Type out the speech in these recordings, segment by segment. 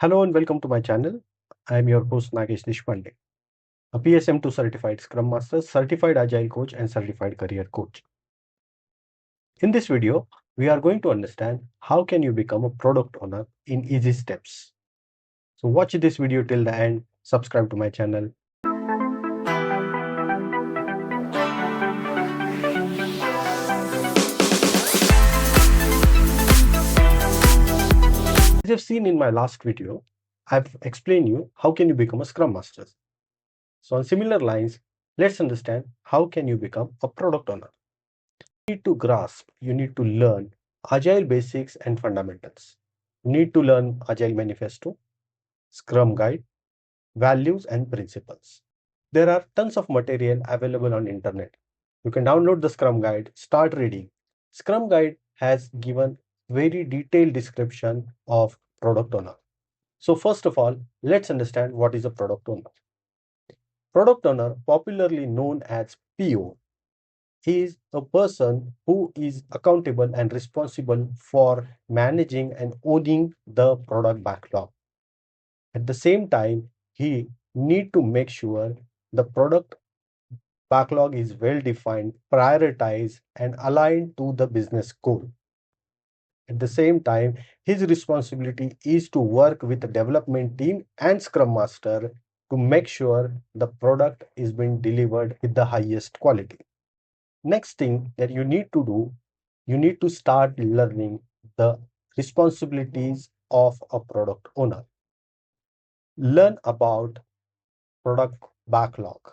Hello and welcome to my channel. I am your host Nagesh Deshpande, a PSM2 certified Scrum Master, certified Agile coach, and certified career coach. In this video, we are going to understand how can you become a product owner in easy steps. So watch this video till the end, subscribe to my channel. As you've seen in my last video, I've explained you how can you become a Scrum Master. So on similar lines, let's understand how can you become a product owner. You need to grasp, you need to learn Agile basics and fundamentals. You need to learn Agile Manifesto, Scrum Guide, values and principles. There are tons of material available on internet. You can download the Scrum Guide, start reading. Scrum Guide has given very detailed description of product owner. So first of all, let's understand what is a product owner. Product owner, popularly known as PO, is a person who is accountable and responsible for managing and owning the product backlog. At the same time, he need to make sure the product backlog is well defined, prioritized, and aligned to the business goal. At the same time, his responsibility is to work with the development team and Scrum Master to make sure the product is being delivered with the highest quality. Next thing that you need to do, you need to start learning the responsibilities of a product owner. Learn about product backlog,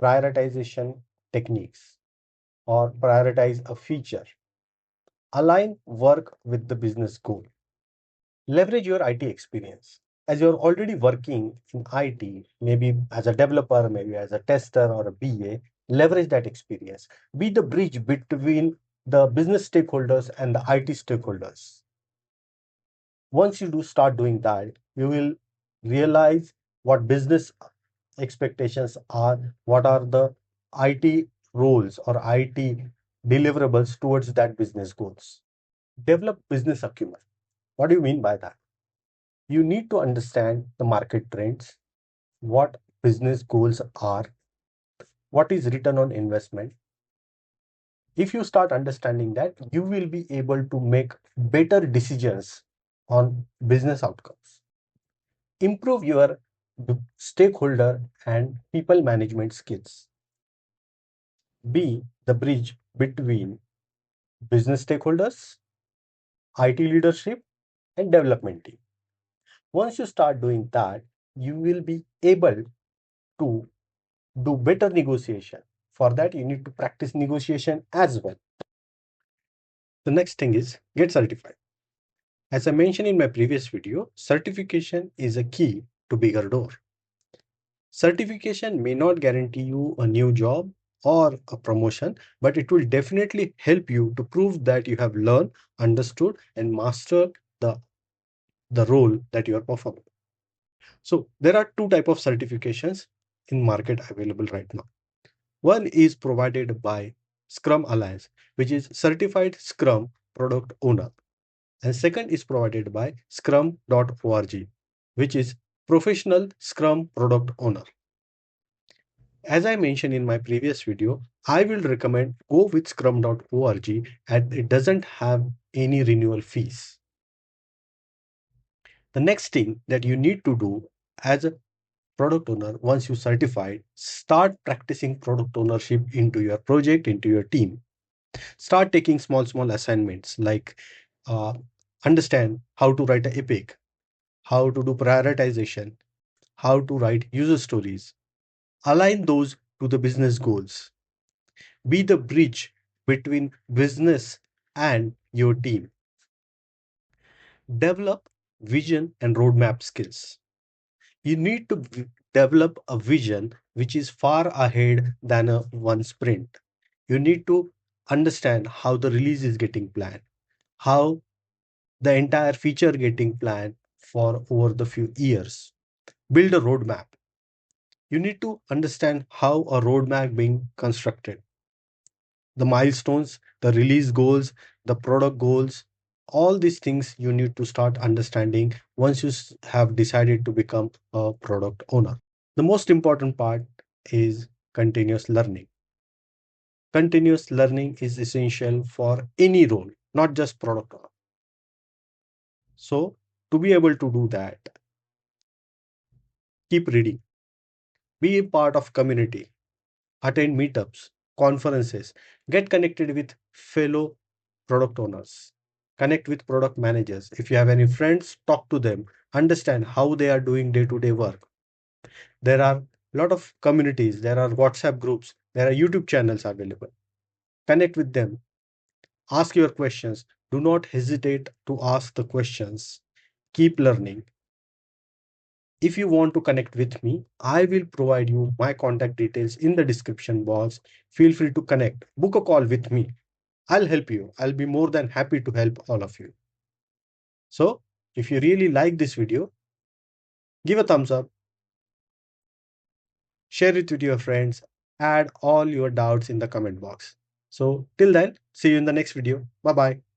prioritization techniques, or prioritize a feature. Align work with the business goal. Leverage your IT experience. As you're already working in IT, maybe as a developer, maybe as a tester or a BA, leverage that experience. Be the bridge between the business stakeholders and the IT stakeholders. Once you do start doing that, you will realize what business expectations are, what are the IT roles or IT deliverables towards that business goals. Develop business acumen. What do you mean by that? You need to understand the market trends, what business goals are, what is return on investment. If you start understanding that, you will be able to make better decisions on business outcomes. Improve your stakeholder and people management skills. Be the bridge between business stakeholders, IT leadership, and development team. Once you start doing that, you will be able to do better negotiation. For that, you need to practice negotiation as well. The next thing is get certified. As I mentioned in my previous video, certification is a key to bigger door. Certification may not guarantee you a new job or a promotion, but it will definitely help you to prove that you have learned, understood, and mastered the role that you are performing. So there are two types of certifications in market available right now. One is provided by Scrum Alliance, which is Certified Scrum Product Owner. And second is provided by scrum.org, which is Professional Scrum Product Owner. As I mentioned in my previous video, I will recommend go with scrum.org and it doesn't have any renewal fees. The next thing that you need to do as a product owner, once you certified, start practicing product ownership into your project, into your team. Start taking small assignments like understand how to write an epic, how to do prioritization, how to write user stories. Align those to the business goals. Be the bridge between business and your team. Develop vision and roadmap skills. You need to develop a vision which is far ahead than a one sprint. You need to understand how the release is getting planned, how the entire feature getting planned for over the few years. Build a roadmap. You need to understand how a roadmap being constructed, the milestones, the release goals, the product goals, All these things you need to start understanding once you have decided to become a product owner. The most important part is continuous learning. Continuous learning is essential for any role, not just product owner. So, to be able to do that, keep reading, be a part of community, attend meetups, conferences, get connected with fellow product owners, connect with product managers. If you have any friends, talk to them, understand how they are doing day to day work. There are a lot of communities, there are WhatsApp groups, there are YouTube channels available. Connect with them, ask your questions. Do not hesitate to ask the questions. Keep learning. If you want to connect with me, I will provide you my contact details in the description box. Feel free to connect. Book a call with me. I'll help you. I'll be more than happy to help all of you. So, if you really like this video, give a thumbs up, share it with your friends, add all your doubts in the comment box. So, till then, see you in the next video. Bye bye.